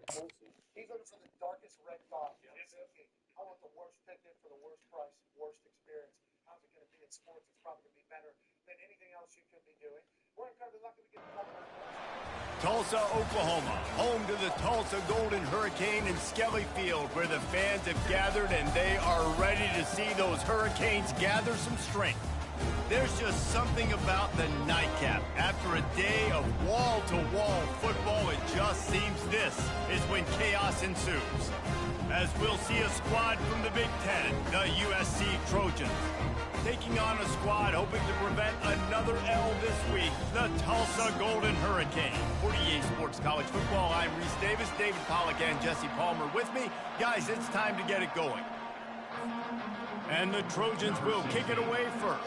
Tulsa. He's looking for the darkest red dot. Okay, I want the worst ticket for the worst price, worst experience. How's it going to be in sports? It's probably going to be better than anything else you could be doing. We're incredibly lucky to get the Tulsa, Oklahoma, home to the Tulsa Golden Hurricane in Skelly Field, where the fans have gathered and they are ready to see those Hurricanes gather some strength. There's just something about the nightcap. After a day of wall-to-wall football, it just seems this is when chaos ensues. As we'll see a squad from the Big Ten, the USC Trojans, taking on a squad hoping to prevent another L this week, the Tulsa Golden Hurricane. For EA Sports College Football, I'm Reese Davis, David Pollack, and Jesse Palmer with me. Guys, it's time to get it going. And the Trojans will kick it away first.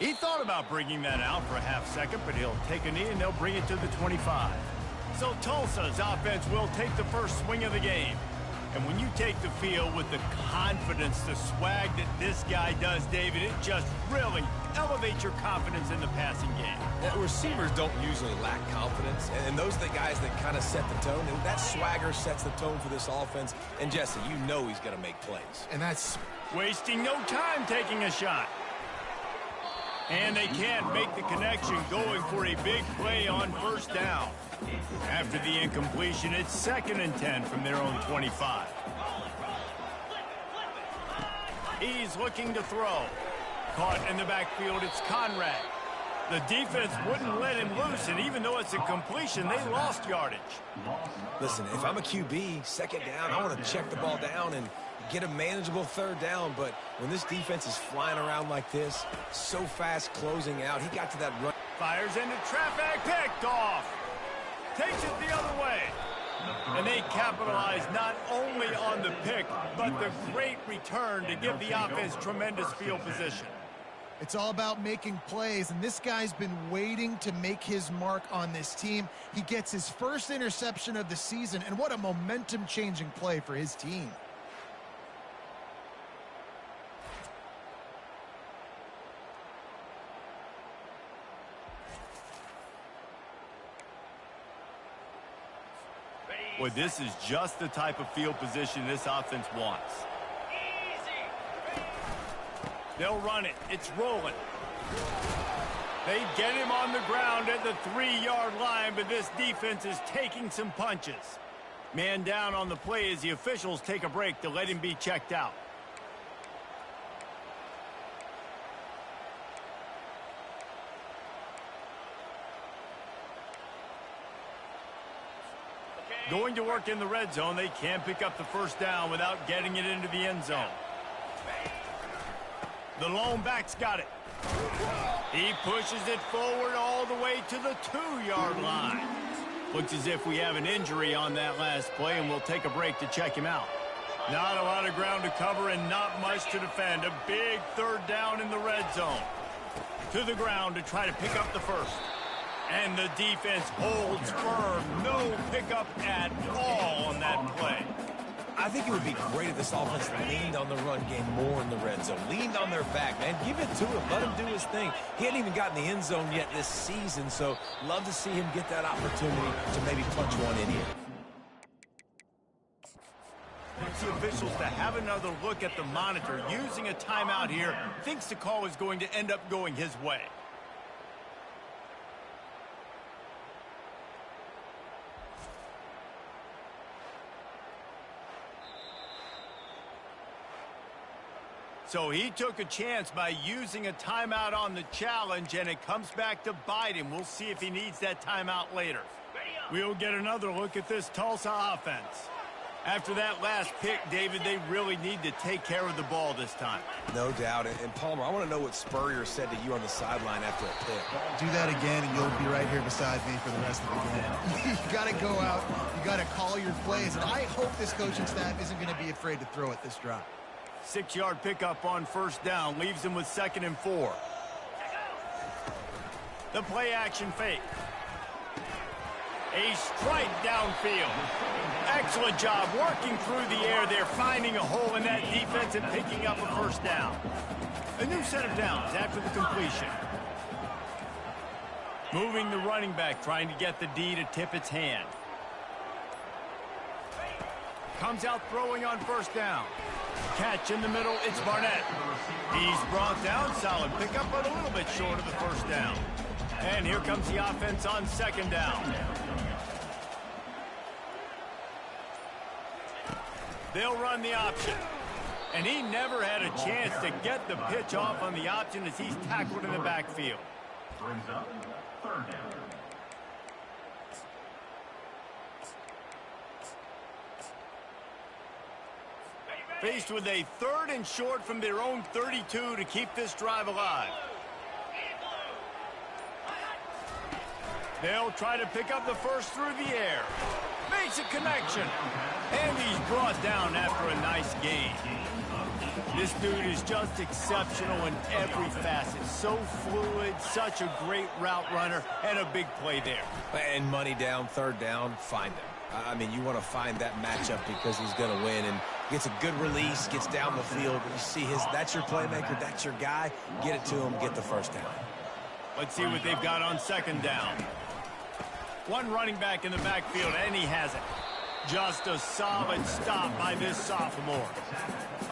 He thought about bringing that out for a half second, but he'll take a knee and they'll bring it to the 25. So Tulsa's offense will take the first swing of the game. And when you take the field with the confidence, the swag that this guy does, David, it just really elevates your confidence in the passing game. Receivers don't usually lack confidence, and those are the guys that kind of set the tone. And that swagger sets the tone for this offense. And Jesse, you know he's going to make plays. And that's wasting no time taking a shot. And they can't make the connection, going for a big play on first down. After the incompletion, it's 2nd and 10 from their own 25. He's looking to throw. Caught in the backfield, it's Conrad. The defense wouldn't let him loose, and even though it's a completion, they lost yardage. Listen, if I'm a QB, 2nd down, I want to check the ball down and get a manageable 3rd down, but when this defense is flying around like this, so fast closing out, he got to that run. Fires into traffic, picked off. Takes it the other way. And they capitalize not only on the pick, but the great return to give the offense tremendous field position. It's all about making plays, and this guy's been waiting to make his mark on this team. He gets his first interception of the season, and what a momentum-changing play for his team. Boy, this is just the type of field position this offense wants. They'll run it. It's rolling. They get him on the ground at the 3-yard line, but this defense is taking some punches. Man down on the play as the officials take a break to let him be checked out. Going to work in the red zone. They can't pick up the first down without getting it into the end zone. The lone back's got it. He pushes it forward all the way to the 2-yard line. Looks as if we have an injury on that last play, and we'll take a break to check him out. Not a lot of ground to cover and not much to defend. A big 3rd down in the red zone. To the ground to try to pick up the first. And the defense holds firm. No pickup at all on that play. I think it would be great if this offense leaned on the run game more in the red zone. Leaned on their back, man. Give it to him. Let him do his thing. He hadn't even gotten the end zone yet this season, so love to see him get that opportunity to maybe punch one in here. The officials to have another look at the monitor. Using a timeout here. Thinks the call is going to end up going his way. So he took a chance by using a timeout on the challenge, and it comes back to bite him. We'll see if he needs that timeout later. We'll get another look at this Tulsa offense. After that last pick, David, they really need to take care of the ball this time. No doubt. And Palmer, I want to know what Spurrier said to you on the sideline after a pick. Do that again, and you'll be right here beside me for the rest of the game. You got to go out. You got to call your plays, and I hope this coaching staff isn't going to be afraid to throw it this drive. 6-yard pickup on first down leaves him with 2nd and 4. The play action fake. A strike downfield. Excellent job working through the air there, finding a hole in that defense and picking up a first down. A new set of downs after the completion. Moving the running back, trying to get the D to tip its hand. Comes out throwing on first down. Catch in the middle, it's Barnett. He's brought down, solid pickup, but a little bit short of the first down. And here comes the offense on second down. They'll run the option. And he never had a chance to get the pitch off on the option as he's tackled in the backfield. Brings up third down. Faced with a 3rd and short from their own 32 to keep this drive alive. They'll try to pick up the first through the air. Makes a connection. And he's brought down after a nice gain. This dude is just exceptional in every facet. So fluid, such a great route runner, and a big play there. And money down, third down, find him. I mean, you want to find that matchup because he's going to win, and gets a good release, gets down the field. You see that's your playmaker, that's your guy. Get it to him, get the first down. Let's see what they've got on second down. One running back in the backfield, and he has it. Just a solid stop by this sophomore.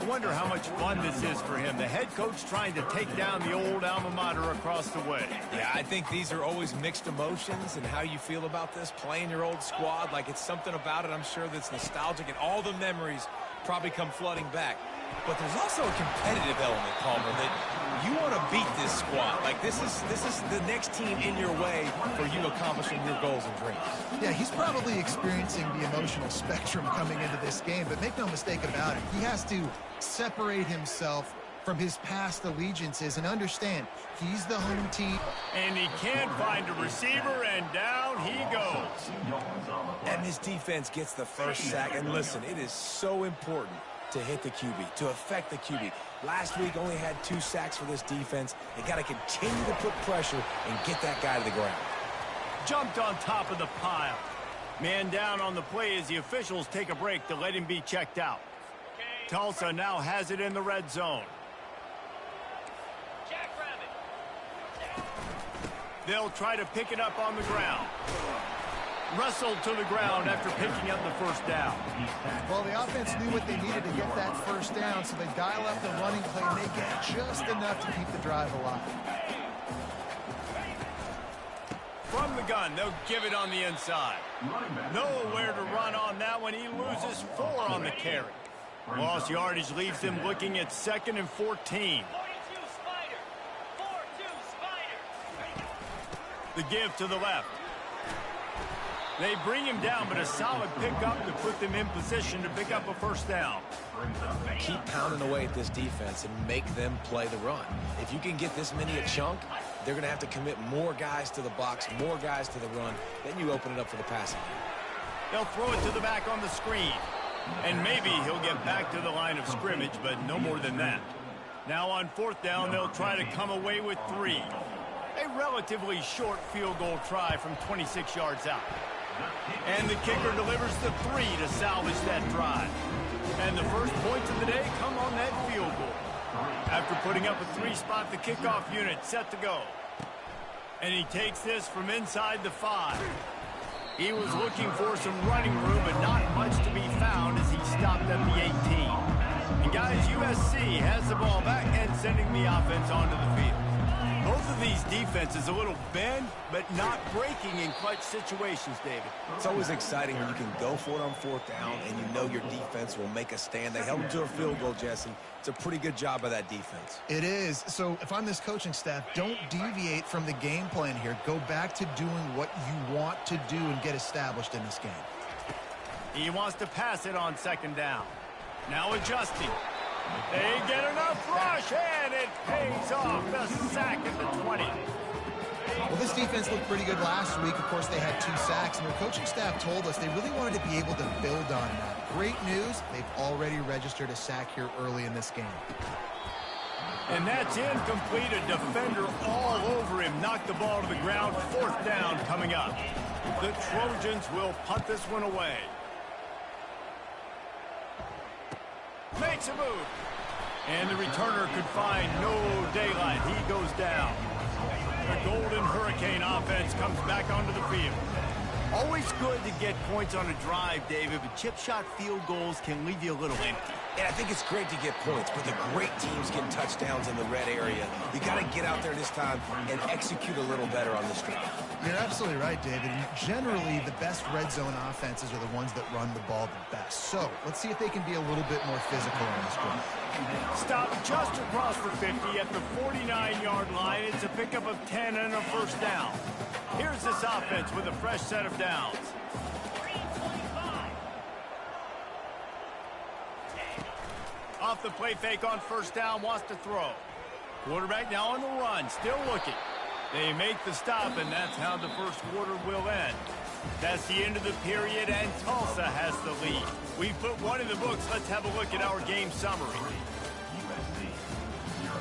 I wonder how much fun this is for him. The head coach trying to take down the old alma mater across the way. Yeah, I think these are always mixed emotions and how you feel about this, playing your old squad. Like, it's something about it, I'm sure, that's nostalgic, and all the memories probably come flooding back. But there's also a competitive element, Palmer, that you want to beat this squad. Like, this is the next team in your way for you accomplishing your goals and dreams. Yeah, he's probably experiencing the emotional spectrum coming into this game, but make no mistake about it, he has to separate himself from his past allegiances and understand he's the home team. And he can't find a receiver, and down he goes. And this defense gets the first sack. And listen, it is so important to hit the QB, to affect the QB. Last week only had 2 sacks for this defense. They got to continue to put pressure and get that guy to the ground. Jumped on top of the pile. Man down on the play as the officials take a break to let him be checked out. Tulsa now has it in the red zone. They'll try to pick it up on the ground. Wrestled to the ground after picking up the first down. Well, the offense knew what they needed to get that first down, so they dial up the running play, and they get just enough to keep the drive alive. From the gun, they'll give it on the inside. Nowhere to run on that one. He loses 4 on the carry. Lost yardage leaves them looking at 2nd and 14. The give to the left. They bring him down, but a solid pickup to put them in position to pick up a first down. Keep pounding away at this defense and make them play the run. If you can get this many a chunk, they're going to have to commit more guys to the box, more guys to the run. Then you open it up for the passing game. They'll throw it to the back on the screen. And maybe he'll get back to the line of scrimmage, but no more than that. Now on 4th down, they'll try to come away with 3. A relatively short field goal try from 26 yards out. And the kicker delivers the 3 to salvage that drive. And the first points of the day come on that field goal. After putting up a 3-spot, the kickoff unit set to go. And he takes this from inside the 5. He was looking for some running room, but not much to be found as he stopped at the 18. And guys, USC has the ball back and sending the offense onto the field. Both of these defenses a little bend, but not breaking in clutch situations, David. It's always exciting when you can go for it on 4th down and you know your defense will make a stand. They held them to a field goal, Jesse. It's a pretty good job by that defense. It is. So if I'm this coaching staff, don't deviate from the game plan here. Go back to doing what you want to do and get established in this game. He wants to pass it on 2nd down. Now adjusting. They get enough rush, and it pays off. The sack at the 20. Well, this defense looked pretty good last week. Of course, they had 2 sacks, and their coaching staff told us they really wanted to be able to build on that. Great news, they've already registered a sack here early in this game. And that's incomplete. A defender all over him. Knocked the ball to the ground. 4th down coming up. The Trojans will punt this one away. makes a move. And the returner could find no daylight. He goes down. The Golden Hurricane offense comes back onto the field. Always good to get points on a drive, David, but chip shot field goals can leave you a little empty. And I think it's great to get points, but the great teams get touchdowns in the red area. You got to get out there this time and execute a little better on this drive. You're absolutely right, David. And generally, the best red zone offenses are the ones that run the ball the best. So let's see if they can be a little bit more physical on this drive. Stop just across for 50 at the 49-yard line. It's a pickup of 10 and a first down. Here's this offense with a fresh set of downs. Off the play fake on first down, wants to throw. Quarterback now on the run, still looking. They make the stop, and that's how the first quarter will end. That's the end of the period, and Tulsa has the lead. We put one in the books. Let's have a look at our game summary. USC 0.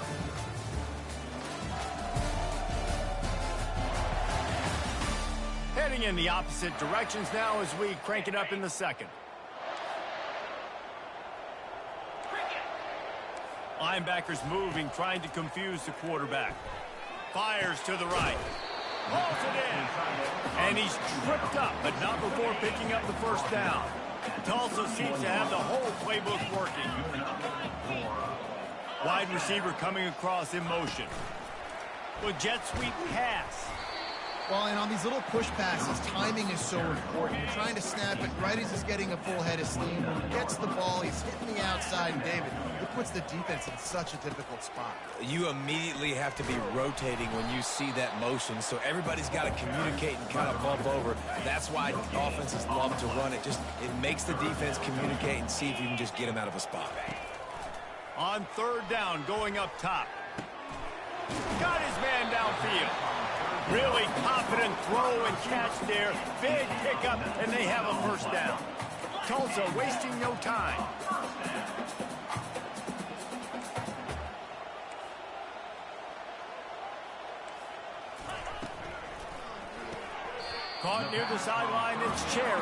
Heading in the opposite directions now as we crank it up in the second. Linebackers moving, trying to confuse the quarterback. Fires to the right. Pulls it in. And he's tripped up, but not before picking up the first down. Tulsa seems to have the whole playbook working. Wide receiver coming across in motion. Well, jet sweep pass. Well, and on these little push passes, timing is so important. You're trying to snap it right as he's getting a full head of steam. When he gets the ball, he's hitting the outside, and David, it puts the defense in such a difficult spot. You immediately have to be rotating when you see that motion, so everybody's got to communicate and kind of bump over. That's why offenses love to run it. It makes the defense communicate and see if you can just get him out of a spot. On third down, going up top. Got his man downfield. Really confident throw and catch there. Big pickup, and they have a first down. Tulsa wasting no time. Caught near the sideline, it's Cherry.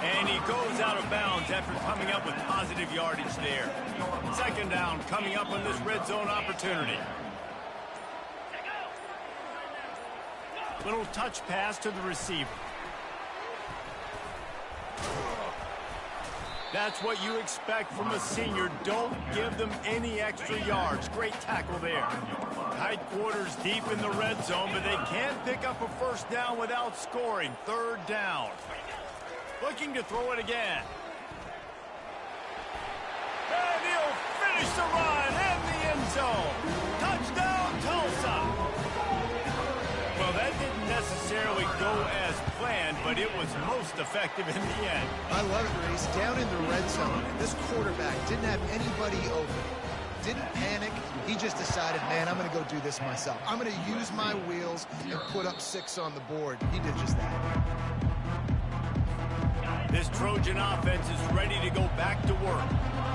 And he goes out of bounds after coming up with positive yardage there. Second down coming up on this red zone opportunity. Little touch pass to the receiver. That's what you expect from a senior. Don't give them any extra yards. Great tackle there. Tight quarters deep in the red zone, but they can't pick up a first down without scoring. Third down. Looking to throw it again. And he'll finish the run in the end zone. Touchdown, Tulsa. Well, that didn't necessarily go as planned, but it was most effective in the end. I love it, Reese. Down in the red zone, and this quarterback didn't have anybody open. Didn't panic. He just decided, man, I'm going to go do this myself. I'm going to use my wheels and put up 6 on the board. He did just that. This Trojan offense is ready to go back to work.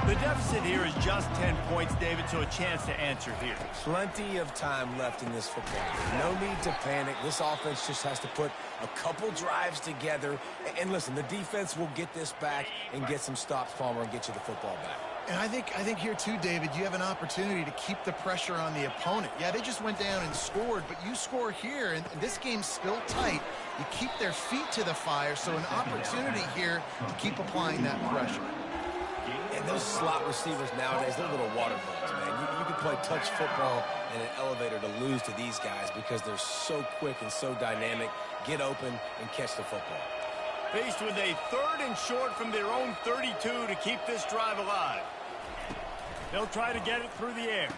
The deficit here is just 10 points, David, so a chance to answer here. Plenty of time left in this football game. No need to panic. This offense just has to put a couple drives together. And listen, the defense will get this back and get some stops, Palmer, and get you the football back. And I think here too, David, you have an opportunity to keep the pressure on the opponent. Yeah, they just went down and scored, but you score here, and this game's still tight. You keep their feet to the fire, so an opportunity here to keep applying that pressure. And those slot receivers nowadays, they're little water bugs, man. You can play touch football in an elevator to lose to these guys because they're so quick and so dynamic. Get open and catch the football. Faced with a third and short from their own 32 to keep this drive alive. They'll try to get it through the air.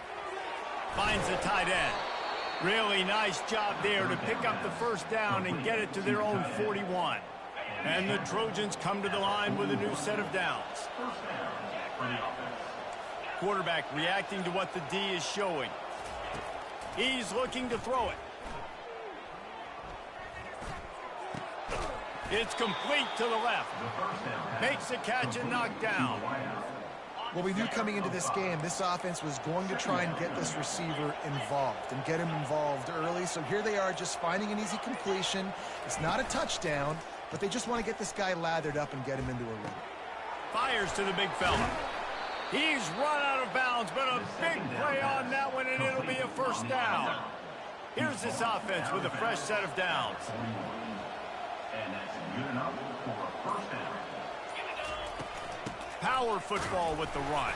Finds the tight end. Really nice job there to pick up the first down and get it to their own 41. And the Trojans come to the line with a new set of downs. Quarterback reacting to what the D is showing. He's looking to throw it. It's complete to the left. Makes the catch and knocked down. Well, we knew coming into this game, this offense was going to try and get this receiver involved and get him involved early. So here they are just finding an easy completion. It's not a touchdown, but they just want to get this guy lathered up and get him into a run. Fires to the big fella. He's run out of bounds, but a big play on that one, and it'll be a first down. Here's this offense with a fresh set of downs. And that's good enough for a first down. Power football with the run.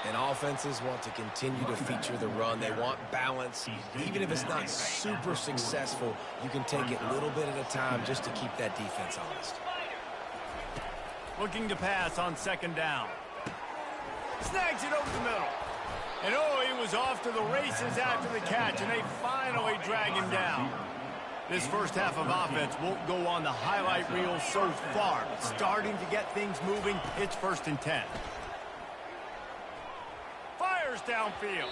And offenses want to continue to feature the run. They want balance. Even if it's not super successful, you can take it a little bit at a time just to keep that defense honest. Looking to pass on second down. Snags it over the middle. And oh, he was off to the races after the catch, and they finally drag him down. This first half of offense won't go on the highlight reel so far. But starting to get things moving, it's 1st and 10. Fires downfield.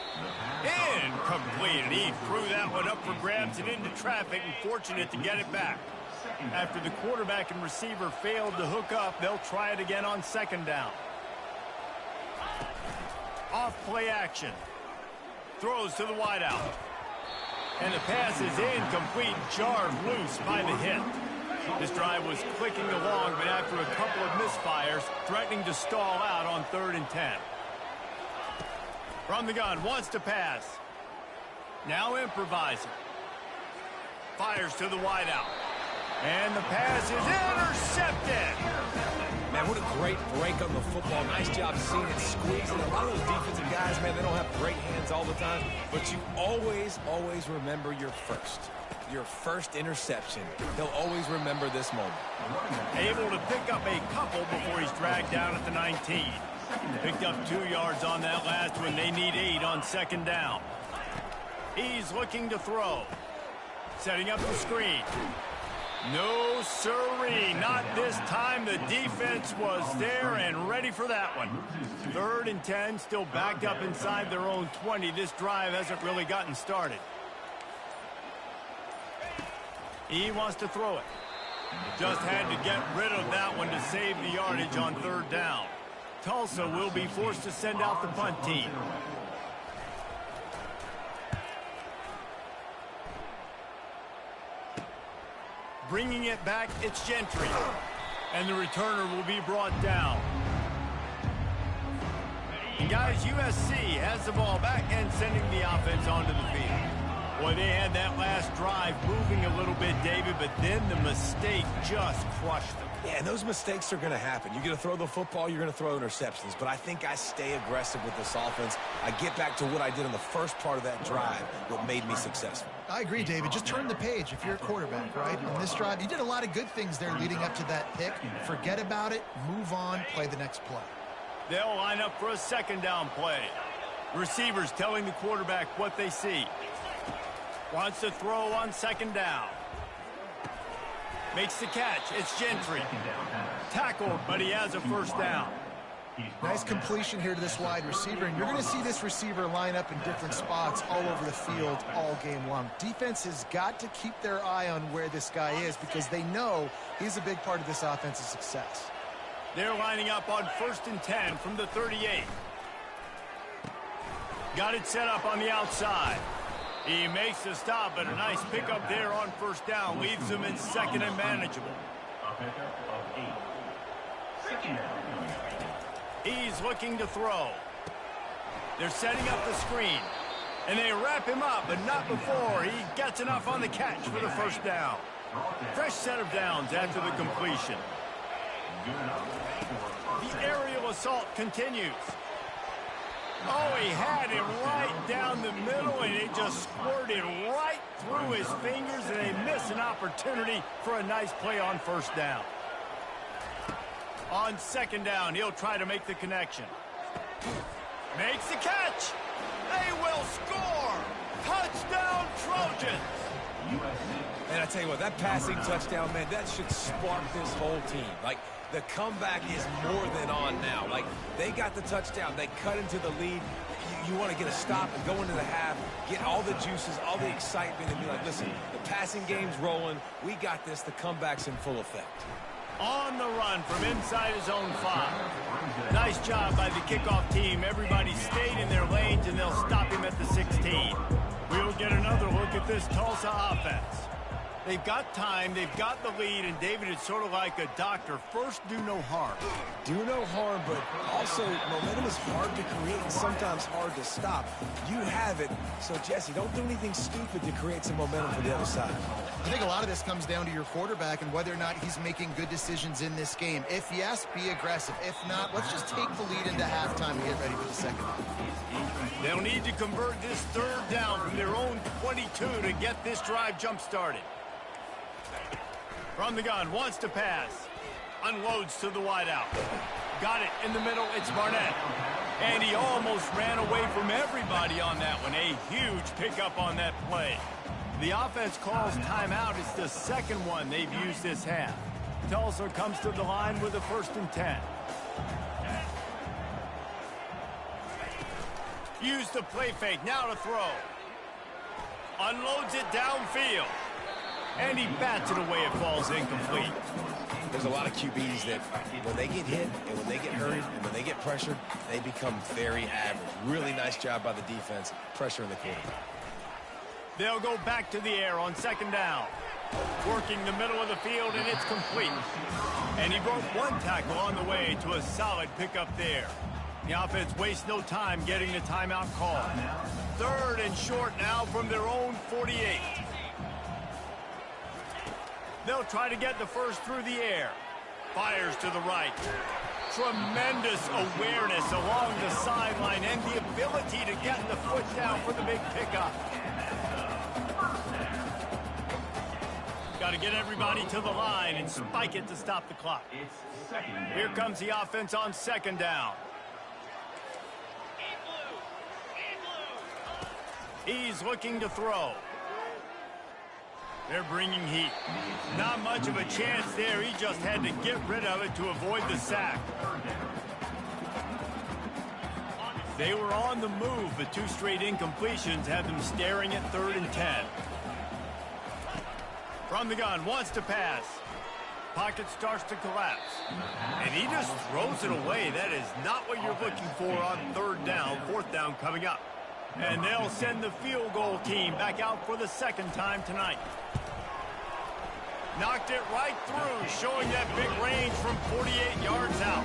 Incomplete. And he threw that one up for grabs and into traffic, and fortunate to get it back. After the quarterback and receiver failed to hook up, they'll try it again on second down. Off play action. Throws to the wideout. And the pass is incomplete, jarred loose by the hit. This drive was clicking along, but after a couple of misfires, threatening to stall out on 3rd and 10. From the gun, wants to pass. Now improvising. Fires to the wideout. And the pass is intercepted. Man, what a great break on the football. Nice job seeing it squeezing. A lot of those defensive guys, man, they don't have great hands all the time, but you always remember your first interception. They'll always remember this moment. Able to pick up a couple before he's dragged down at the 19. Picked up 2 yards on that last one. They need 8 on second down. He's looking to throw. Setting up the screen. No, sirree, not this time. The defense was there and ready for that one. 3rd and 10, still backed up inside their own 20. This drive hasn't really gotten started. He wants to throw it. Just had to get rid of that one to save the yardage on 3rd down. Tulsa will be forced to send out the punt team. Bringing it back, it's Gentry. And the returner will be brought down. And guys, USC has the ball back and sending the offense onto the field. Boy, they had that last drive moving a little bit, David, but then the mistake just crushed them. Yeah, and those mistakes are going to happen. You're going to throw the football, you're going to throw interceptions. But I think I stay aggressive with this offense. I get back to what I did in the first part of that drive, what made me successful. I agree, David. Just turn the page if you're a quarterback, right? On this drive, you did a lot of good things there leading up to that pick. Forget about it, move on, play the next play. They'll line up for a second down play. Receivers telling the quarterback what they see. Wants to throw on second down. Makes the catch. It's Gentry. Tackled, but he has a first down. Nice completion here to this wide receiver, and you're going to see this receiver line up in different spots all over the field all game long. Defense has got to keep their eye on where this guy is because they know he's a big part of this offense's success. They're lining up on 1st and 10 from the 38. Got it set up on the outside. He makes the stop, but a nice pickup there on 1st down. Leaves them in 2nd and manageable. A pickup of 8. Second down. He's looking to throw. They're setting up the screen. And they wrap him up, but not before he gets enough on the catch for the first down. Fresh set of downs after the completion. The aerial assault continues. Oh, he had him right down the middle, and it just squirted right through his fingers, and they miss an opportunity for a nice play on 1st down. On 2nd down, he'll try to make the connection. Makes the catch. They will score. Touchdown, Trojans. And I tell you what, that passing touchdown, man, that should spark this whole team. Like, the comeback is more than on now. Like, they got the touchdown. They cut into the lead. You want to get a stop and go into the half, get all the juices, all the excitement, and be like, listen, the passing game's rolling. We got this. The comeback's in full effect. On the run from inside his own 5. Nice job by the kickoff team. Everybody stayed in their lanes, and they'll stop him at the 16. We'll get another look at this Tulsa offense. They've got time, they've got the lead, and David is sort of like a doctor. First, do no harm. Do no harm, but also momentum is hard to create and sometimes hard to stop. You have it, so Jesse, don't do anything stupid to create some momentum for the other side. I think a lot of this comes down to your quarterback and whether or not he's making good decisions in this game. If yes, be aggressive. If not, let's just take the lead into halftime and get ready for the second half. They'll need to convert this third down from their own 22 to get this drive jump-started. From the gun, wants to pass. Unloads to the wideout. Got it in the middle, it's Barnett. And he almost ran away from everybody on that one. A huge pickup on that play. The offense calls timeout. It's the second one they've used this half. Tulsa comes to the line with a 1st and 10. Use the play fake, now to throw. Unloads it downfield. And he bats it away, it falls incomplete. There's a lot of QBs that when they get hit and when they get hurried and when they get pressured, they become very average. Really nice job by the defense, pressuring the quarterback. They'll go back to the air on 2nd down. Working the middle of the field, and it's complete. And he broke one tackle on the way to a solid pickup there. The offense wastes no time getting the timeout call. 3rd and short now from their own 48. They'll try to get the first through the air. Fires to the right. Tremendous awareness along the sideline and the ability to get the foot down for the big pickup. Got to get everybody to the line and spike it to stop the clock. Here comes the offense on 2nd down. He's looking to throw. They're bringing heat. Not much of a chance there. He just had to get rid of it to avoid the sack. They were on the move, but 2 straight incompletions had them staring at 3rd and 10. From the gun, wants to pass. Pocket starts to collapse. And he just throws it away. That is not what you're looking for on 3rd down. 4th down coming up. And they'll send the field goal team back out for the 2nd time tonight. Knocked it right through, showing that big range from 48 yards out.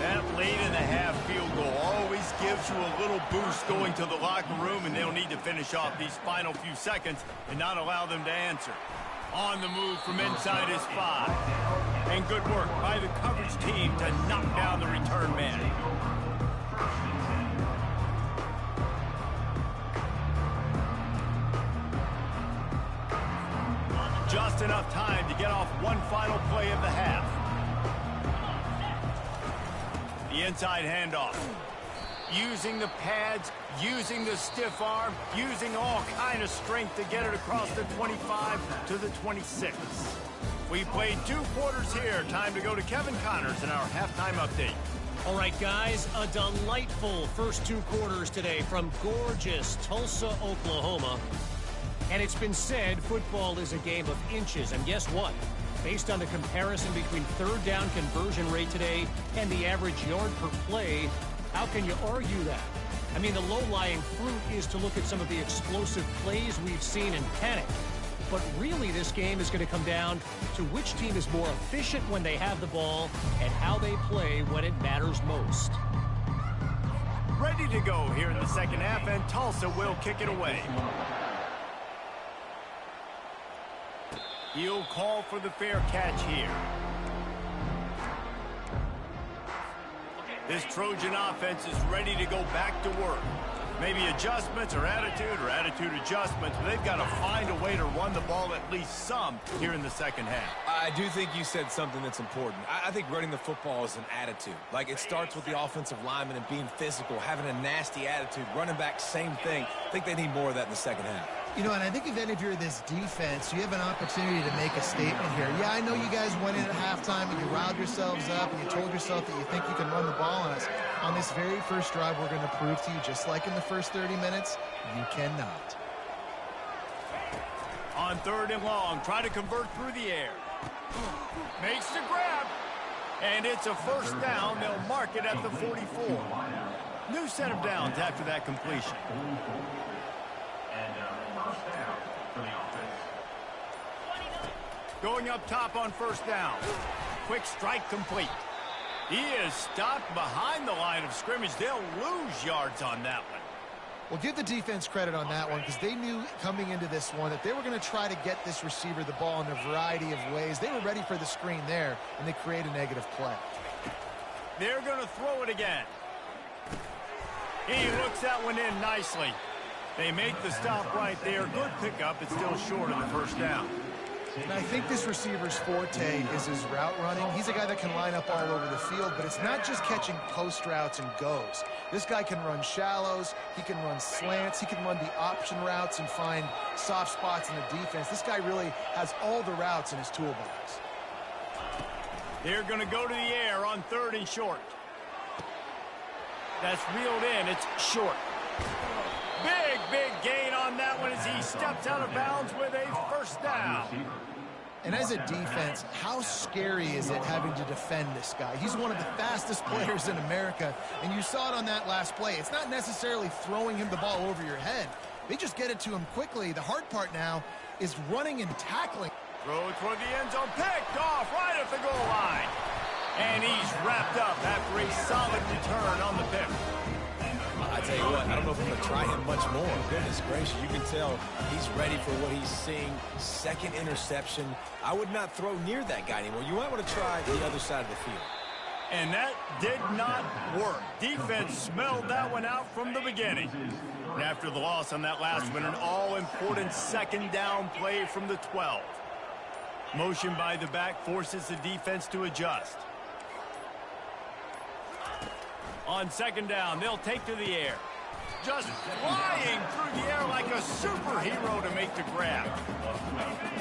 That late in the half field goal always gives you a little boost going to the locker room, and they'll need to finish off these final few seconds and not allow them to answer. On the move from inside his 5. And good work by the coverage team to knock down the return man. Just enough time to get off one final play of the half. The inside handoff. Using the pads, using the stiff arm, using all kind of strength to get it across the 25 to the 26. We played 2 quarters here. Time to go to Kevin Connors in our halftime update. All right, guys, a delightful first 2 quarters today from gorgeous Tulsa, Oklahoma. And it's been said football is a game of inches. And guess what? Based on the comparison between 3rd down conversion rate today and the average yard per play, how can you argue that? I mean, the low-lying fruit is to look at some of the explosive plays we've seen and panic. But really, this game is going to come down to which team is more efficient when they have the ball and how they play when it matters most. Ready to go here in the 2nd half, and Tulsa will kick it away. He'll call for the fair catch here. This Trojan offense is ready to go back to work. Maybe adjustments or attitude adjustments, but they've got to find a way to run the ball at least some here in the 2nd half. I do think you said something that's important. I think running the football is an attitude. Like, it starts with the offensive lineman and being physical, having a nasty attitude. Running back, same thing. I think they need more of that in the 2nd half. You know, and I think if you're this defense, you have an opportunity to make a statement here. Yeah, I know you guys went in at halftime and you riled yourselves up and you told yourself that you think you can run the ball on us. On this very first drive, we're going to prove to you, just like in the first 30 minutes, you cannot. On 3rd and long, try to convert through the air. Makes the grab. And it's a 1st down. They'll mark it at the 44. New set of downs after that completion. And 1st down for the offense. Going up top on first down. Quick strike complete. He is stopped behind the line of scrimmage. They'll lose yards on that one. Well, give the defense credit on that one because they knew coming into this one that they were going to try to get this receiver the ball in a variety of ways. They were ready for the screen there, and they create a negative play. They're going to throw it again. He looks that one in nicely. They make the stop right there. Good pickup. It's still short of the first down. And I think this receiver's forte is his route running. He's a guy that can line up all over the field, but it's not just catching post routes and goes. This guy can run shallows, he can run slants, he can run the option routes and find soft spots in the defense. This guy really has all the routes in his toolbox. They're going to go to the air on 3rd and short. That's reeled in. It's short. Big gain on that one as he steps out of bounds with a first down. And as a defense, how scary is it having to defend this guy? He's one of the fastest players in America, and you saw it on that last play. It's not necessarily throwing him the ball over your head. They just get it to him quickly. The hard part now is running and tackling. Throw it toward the end zone. Picked off right at the goal line. And he's wrapped up after a solid return on the pick. I tell you what, I don't know if I'm going to try him much more. Goodness gracious, you can tell he's ready for what he's seeing. Second interception. I would not throw near that guy anymore. You might want to try the other side of the field. And that did not work. Defense smelled that one out from the beginning. And after the loss on that last one, an all-important second down play from the 12. Motion by the back forces the defense to adjust. On second down, they'll take to the air. Just flying through the air like a superhero to make the grab.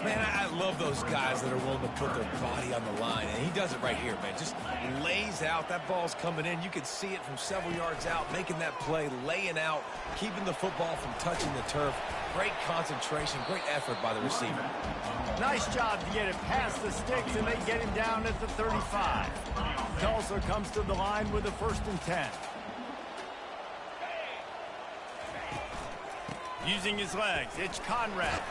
Man, I love those guys that are willing to put their body on the line, and he does it right here, man. Just lays out. That ball's coming in. You can see it from several yards out, making that play, laying out, keeping the football from touching the turf. Great concentration, great effort by the receiver. Nice job to get it past the sticks, and they get him down at the 35. Tulsa comes to the line with a 1st and 10. Using his legs, it's Conrad.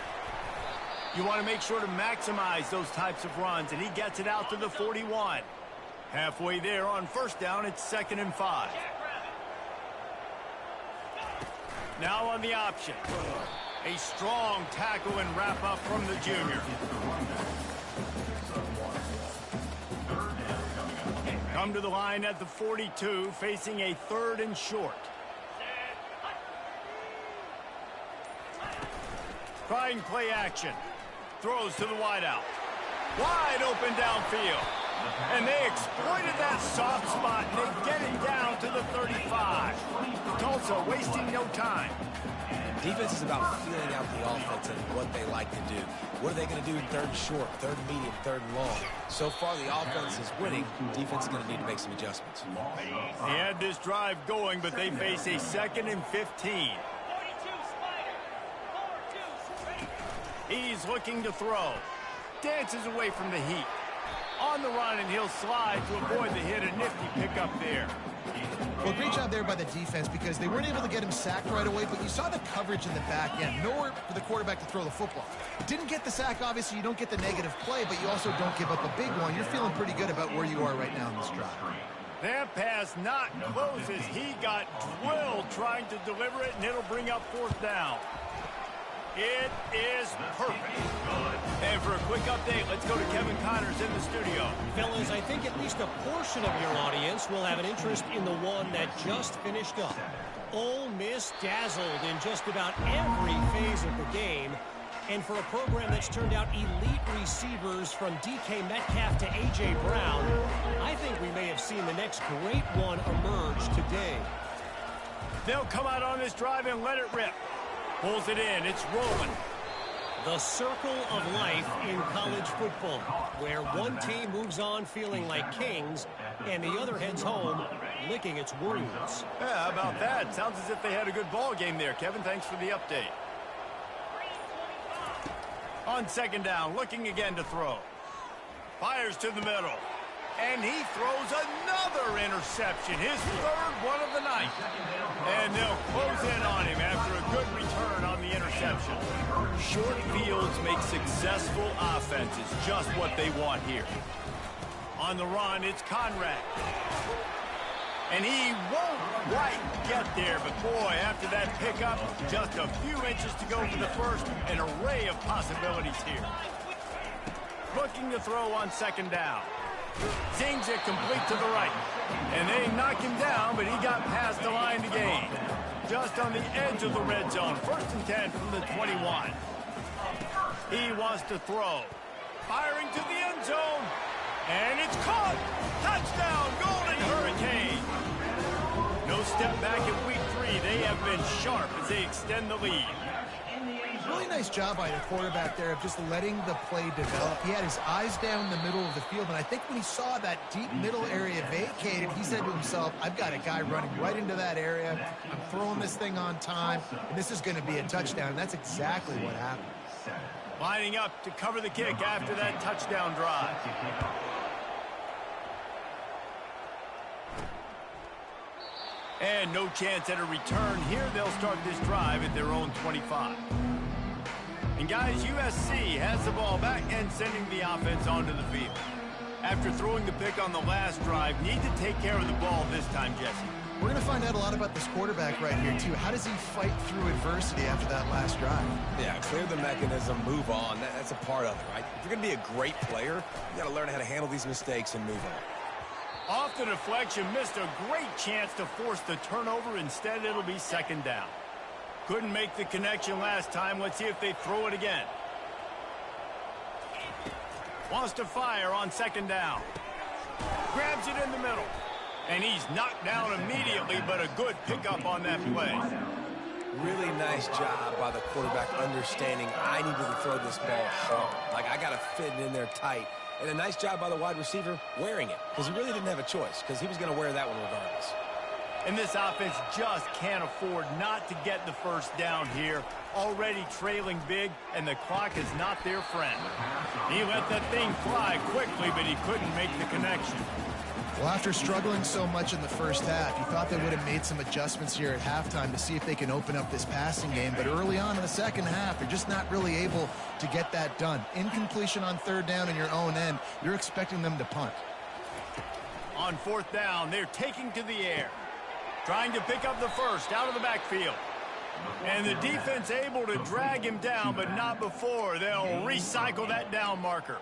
You want to make sure to maximize those types of runs, and he gets it out to the 41. Halfway there on first down, it's 2nd and 5. Now on the option. A strong tackle and wrap up from the junior. Come to the line at the 42, facing a 3rd and short. Trying play action. Throws to the wideout. Wide open downfield. And they exploited that soft spot, and they get it down to the 35. Tulsa wasting no time. Defense is about feeling out the offense and what they like to do. What are they going to do in 3rd and short, 3rd and medium, 3rd and long? So far, the offense is winning. Defense is going to need to make some adjustments. They had this drive going, but they face a 2nd and 15. He's looking to throw. Dances away from the heat. On the run, and he'll slide to avoid the hit. A nifty pickup there. Well, great job there by the defense because they weren't able to get him sacked right away, but you saw the coverage in the back end. Nowhere for the quarterback to throw the football. Didn't get the sack, obviously. You don't get the negative play, but you also don't give up a big one. You're feeling pretty good about where you are right now in this drive. That pass not close as he got drilled trying to deliver it, and it'll bring up 4th down. It is perfect. And for a quick update, let's go to Kevin Connors in the studio. Fellas, I think at least a portion of your audience will have an interest in the one that just finished up. Ole Miss dazzled in just about every phase of the game. And for a program that's turned out elite receivers from DK Metcalf to A.J. Brown, I think we may have seen the next great one emerge today. They'll come out on this drive and let it rip. Pulls it in. It's rolling. The circle of life in college football, where one team moves on feeling like kings, and the other heads home licking its wounds. Yeah, how about that? Sounds as if they had a good ball game there, Kevin. Thanks for the update. On second down, looking again to throw. Fires to the middle. And he throws another interception, his 3rd one of the night. And they'll close in on him after a good return on the the interception. Short fields make successful offenses just what they want here. On the run, it's Conrad. And he won't quite get there, but boy, after that pickup, just a few inches to go for the first, an array of possibilities here. Looking to throw on second down. Zings it complete to the right. And they knock him down, but he got past the line to gain. Just on the edge of the red zone. 1st and 10 from the 21. He wants to throw. Firing to the end zone. And it's caught. Touchdown, Golden Hurricane. No step back in week 3. They have been sharp as they extend the lead. Really nice job by the quarterback there of just letting the play develop. He had his eyes down the middle of the field, and I think when he saw that deep middle area vacated, he said to himself, I've got a guy running right into that area. I'm throwing this thing on time, and this is going to be a touchdown. And that's exactly what happened. Lining up to cover the kick after that touchdown drive. And no chance at a return here. They'll start this drive at their own 25. And guys, USC has the ball back and sending the offense onto the field. After throwing the pick on the last drive, need to take care of the ball this time, Jesse. We're going to find out a lot about this quarterback right here, too. How does he fight through adversity after that last drive? Yeah, clear the mechanism, move on. That's a part of it, right? If you're going to be a great player, you got to learn how to handle these mistakes and move on. Off the deflection, missed a great chance to force the turnover. Instead, it'll be second down. Couldn't make the connection last time. Let's see if they throw it again. Wants to fire on second down. Grabs it in the middle. And he's knocked down immediately, but a good pickup on that play. Really nice job by the quarterback understanding I needed to throw this ball hard. Like, I got to fit it in there tight. And a nice job by the wide receiver wearing it, because he really didn't have a choice, because he was going to wear that one regardless. And this offense just can't afford not to get the first down here. Already trailing big, and the clock is not their friend. He let that thing fly quickly, but he couldn't make the connection. Well, after struggling so much in the first half, you thought they would have made some adjustments here at halftime to see if they can open up this passing game. But early on in the second half, they're just not really able to get that done. Incompletion on third down in your own end, you're expecting them to punt. On fourth down, they're taking to the air. Trying to pick up the first out of the backfield. And the defense able to drag him down, but not before. They'll recycle that down marker.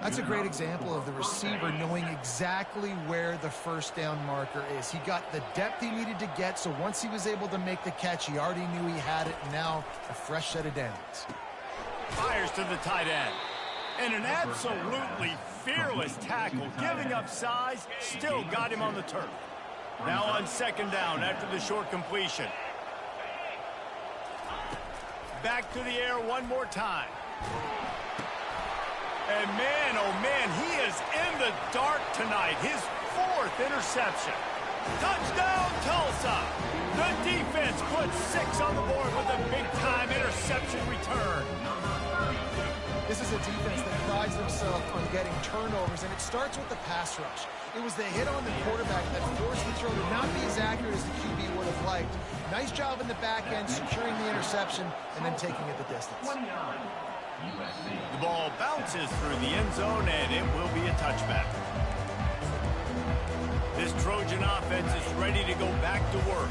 That's a great example of the receiver knowing exactly where the first down marker is. He got the depth he needed to get, so once he was able to make the catch, he already knew he had it. Now, a fresh set of downs. Fires to the tight end. And an absolutely fearless tackle, giving up size, still got him on the turf. Now on second down after the short completion. Back to the air one more time. And man, oh man, he is in the dark tonight. His 4th interception. Touchdown, Tulsa. The defense puts 6 on the board with a big-time interception return. This is a defense that prides themselves on getting turnovers, and it starts with the pass rush. It was the hit on the quarterback that forced the throw to not be as accurate as the QB would have liked. Nice job in the back end, securing the interception, and then taking it the distance. The ball bounces through the end zone, and it will be a touchback. This Trojan offense is ready to go back to work.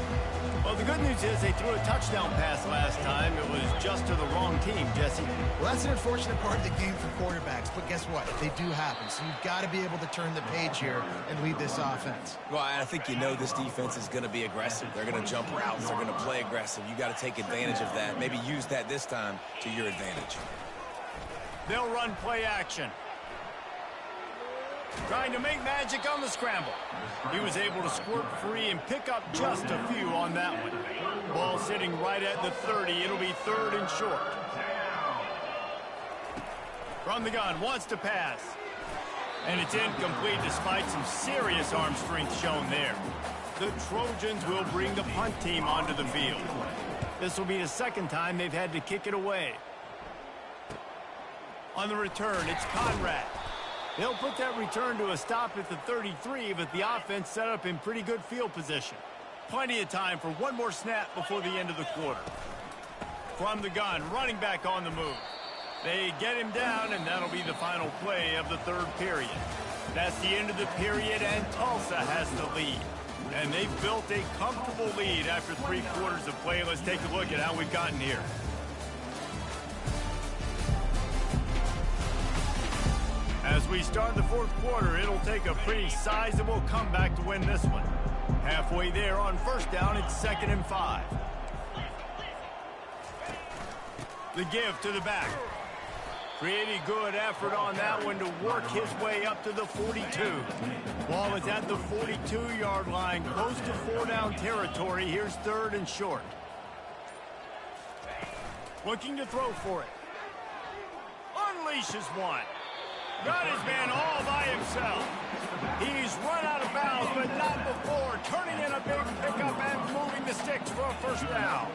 Well, the good news is they threw a touchdown pass last time. It was just to the wrong team, Jesse. Well, that's an unfortunate part of the game for quarterbacks, but guess what? They do happen, so you've got to be able to turn the page here and lead this offense. Well, I think you know this defense is going to be aggressive. They're going to jump routes. They're going to play aggressive. You got to take advantage of that. Maybe use that this time to your advantage. They'll run play action. Trying to make magic on the scramble. He was able to squirt free and pick up just a few on that one. Ball sitting right at the 30. It'll be 3rd and short. From the gun, wants to pass. And it's incomplete despite some serious arm strength shown there. The Trojans will bring the punt team onto the field. This will be the 2nd time they've had to kick it away. On the return, it's Conrad. They'll put that return to a stop at the 33, but the offense set up in pretty good field position. Plenty of time for one more snap before the end of the quarter. from the gun, running back on the move. They get him down, and that'll be the final play of the third period. That's the end of the period, and Tulsa has the lead. And they've built a comfortable lead after 3 quarters of play. Let's take a look at how we've gotten here. As we start the fourth quarter, it'll take a pretty sizable comeback to win this one. Halfway there on first down, it's 2nd and 5. The give to the back. Pretty good effort on that one to work his way up to the 42. Ball is at the 42-yard line, close to 4-down territory. Here's 3rd and short. Looking to throw for it. Unleashes one. Got his man all by himself. He's run out of bounds, but not before. Turning in a big pickup and moving the sticks for a first down.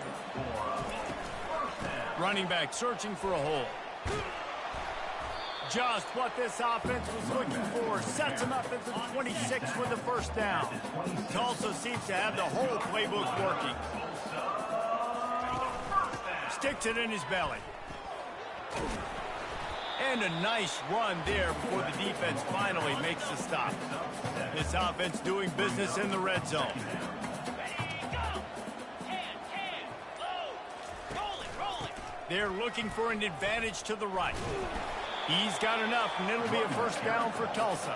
Running back searching for a hole. Just what this offense was looking for. Sets him up at the 26 for the first down. Tulsa seems to have the whole playbook working. Sticks it in his belly. And a nice run there before the defense finally makes the stop. This offense doing business in the red zone. They're looking for an advantage to the right. He's got enough, and it'll be a first down for Tulsa.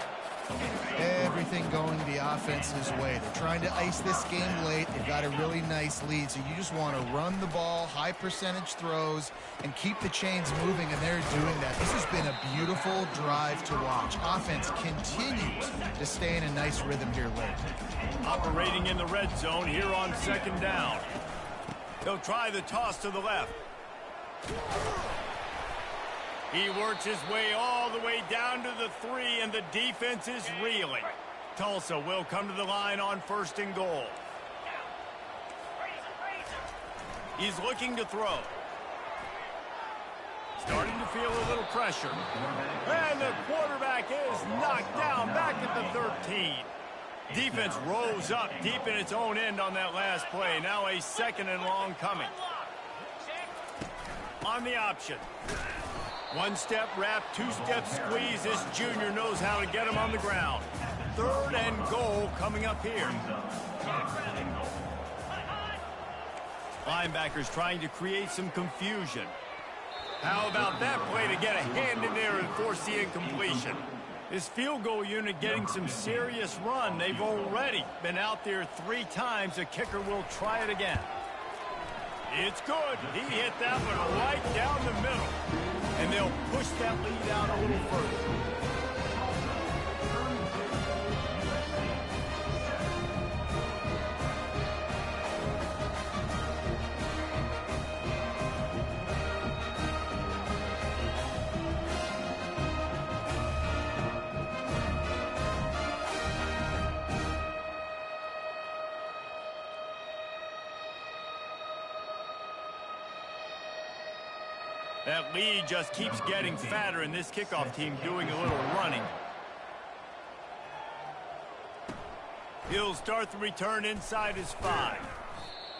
Everything going the offense's way. They're trying to ice this game late. They've got a really nice lead, so you just want to run the ball, high percentage throws, and keep the chains moving, and they're doing that. This has been a beautiful drive to watch. Offense continues to stay in a nice rhythm here late. Operating in the red zone here on 2nd down. They'll try the toss to the left. He works his way all the way down to the 3, and the defense is reeling. Tulsa will come to the line on 1st and goal. He's looking to throw. Starting to feel a little pressure. And the quarterback is knocked down back at the 13. Defense rose up deep in its own end on that last play. Now a 2nd and long coming. On the option. 1-step wrap, 2-step squeeze. This junior knows how to get him on the ground. 3rd and goal coming up here. Linebackers trying to create some confusion. How about that play to get a hand in there and force the incompletion? This field goal unit getting some serious run. They've already been out there 3 times. The kicker will try it again. It's good. He hit that one right down the middle. And they'll push that lead out a little further. That lead just keeps getting fatter, and this kickoff team doing a little running. He'll start the return inside his 5.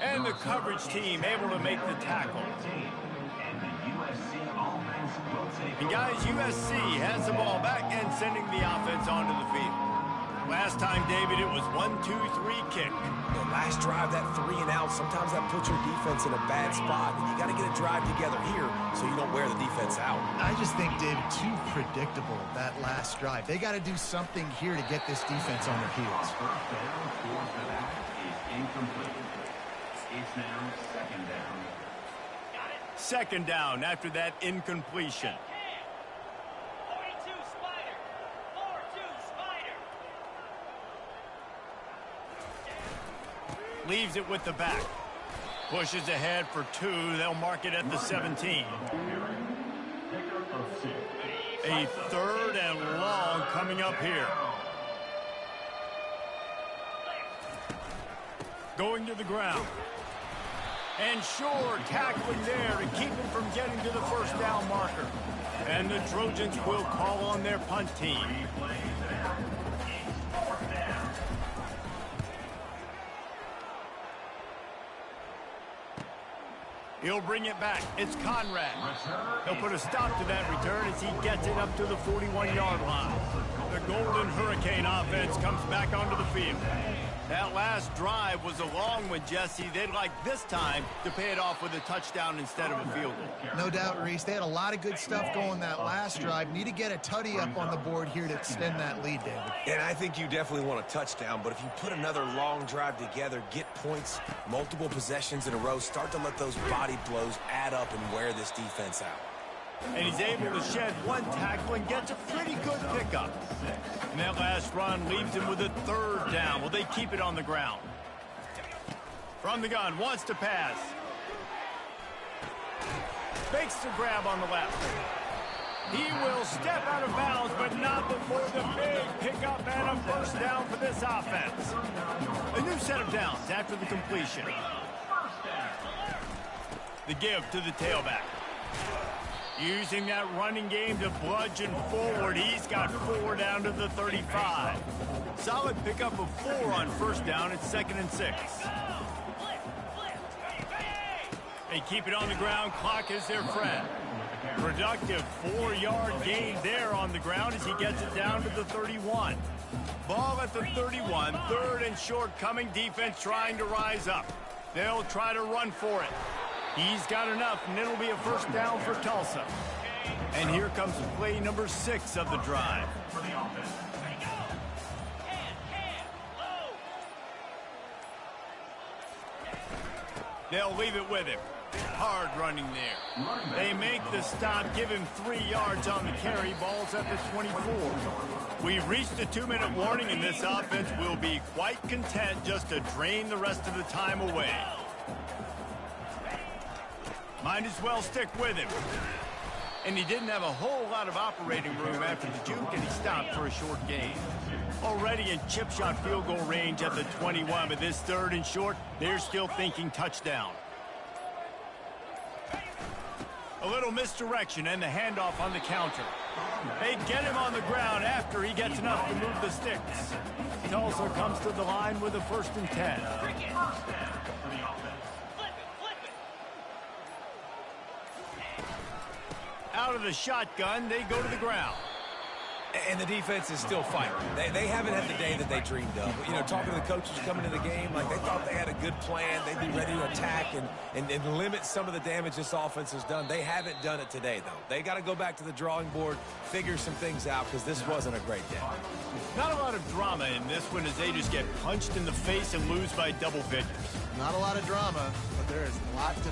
And the coverage team able to make the tackle. And guys, USC has the ball back and sending the offense onto the field. Last time, David, it was 1-2-3 kick. The last drive, that 3 and out, sometimes that puts your defense in a bad spot. And you got to get a drive together here so you don't wear the defense out. I just think, David, too predictable, that last drive. They got to do something here to get this defense on their heels. It's now 2nd down. 2nd down after that incompletion. Leaves it with the back. Pushes ahead for 2. They'll mark it at the 17. A 3rd and long coming up here. Going to the ground. And sure, tackling there to keep him from getting to the first down marker. And the Trojans will call on their punt team. He'll bring it back. It's Conrad. He'll put a stop to that return as he gets it up to the 41-yard line. The Golden Hurricane offense comes back onto the field. That last drive was a long one, Jesse. They'd like this time to pay it off with a touchdown instead of a field goal. No doubt, Reese. They had a lot of good stuff going that last drive. Need to get a tutty up on the board here to extend that lead, David. And I think you definitely want a touchdown, but if you put another long drive together, get points, multiple possessions in a row, start to let those body blows add up and wear this defense out. And he's able to shed one tackle and gets a pretty good pickup. And that last run leaves him with a third down. Will they keep it on the ground? From the gun, wants to pass. Makes the grab on the left. He will step out of bounds, but not before the big pickup and a first down for this offense. A new set of downs after the completion. The give to the tailback. Using that running game to bludgeon forward. He's got 4 down to the 35. Solid pickup of 4 on first down. It's 2nd and 6. They keep it on the ground. Clock is their friend. Productive 4-yard gain there on the ground as he gets it down to the 31. Ball at the 31. 3rd and short coming. Defense trying to rise up. They'll try to run for it. He's got enough, and it'll be a first down for Tulsa. And here comes play number 6 of the drive. They'll leave it with him. Hard running there. They make the stop, give him 3 yards on the carry. Ball's at the 24. We've reached the 2-minute warning, and this offense will be quite content just to drain the rest of the time away. Might as well stick with him. And he didn't have a whole lot of operating room after the juke, and he stopped for a short gain. Already in chip shot field goal range at the 21, but this 3rd and short, they're still thinking touchdown. A little misdirection and the handoff on the counter. They get him on the ground after he gets enough to move the sticks. Tulsa comes to the line with a 1st and 10. Out of the shotgun, they go to the ground. And the defense is still fighting. They haven't had the day that they dreamed of. You know, talking to the coaches coming into the game, like they thought they had a good plan. They'd be ready to attack and limit some of the damage this offense has done. They haven't done it today, though. They got to go back to the drawing board, figure some things out, because this wasn't a great day. Not a lot of drama in this one as they just get punched in the face and lose by double digits. Not a lot of drama, but there is a lot to